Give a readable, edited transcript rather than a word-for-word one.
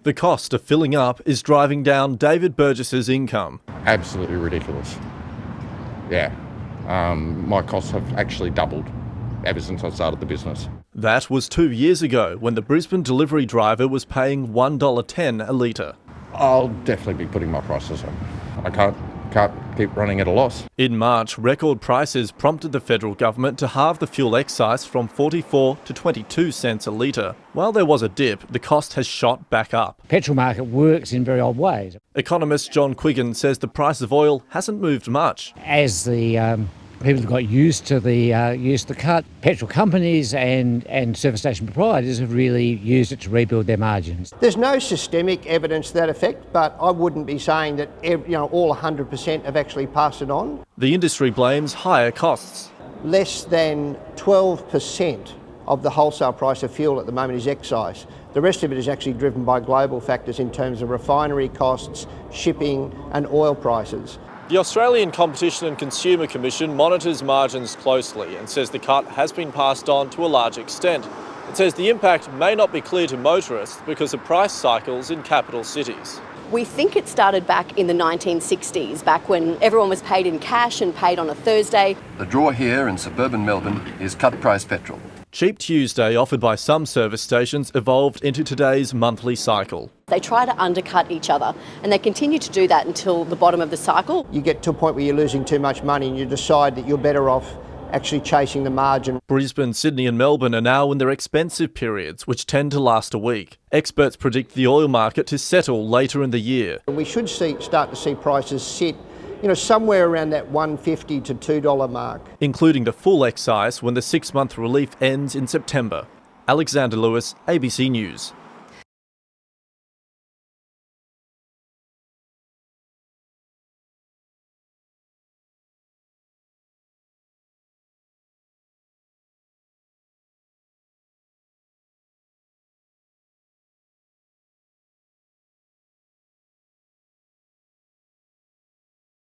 The cost of filling up is driving down David Burgess's income. Absolutely ridiculous. Yeah, my costs have actually doubled ever since I started the business. That was 2 years ago when the Brisbane delivery driver was paying $1.10 a litre. I'll definitely be putting my prices up. I can't keep running at a loss. In March, record prices prompted the federal government to halve the fuel excise from 44 to 22 cents a litre. While there was a dip, the cost has shot back up. Petrol market works in very odd ways. Economist John Quiggin says the price of oil hasn't moved much. As the people got used to the cut, petrol companies and service station proprietors have really used it to rebuild their margins. There's no systemic evidence to that effect, but I wouldn't be saying that all 100% have actually passed it on. The industry blames higher costs. Less than 12% of the wholesale price of fuel at the moment is excise. The rest of it is actually driven by global factors in terms of refinery costs, shipping and oil prices. The Australian Competition and Consumer Commission monitors margins closely and says the cut has been passed on to a large extent. It says the impact may not be clear to motorists because of price cycles in capital cities. We think it started back in the 1960s, back when everyone was paid in cash and paid on a Thursday. The draw here in suburban Melbourne is cut price petrol. Cheap Tuesday offered by some service stations evolved into today's monthly cycle. They try to undercut each other and they continue to do that until the bottom of the cycle. You get to a point where you're losing too much money and you decide that you're better off actually chasing the margin. Brisbane, Sydney and Melbourne are now in their expensive periods, which tend to last a week. Experts predict the oil market to settle later in the year. We should start to see prices sit somewhere around that $1.50 to $2 mark. Including the full excise when the 6-month relief ends in September. Alexander Lewis, ABC News.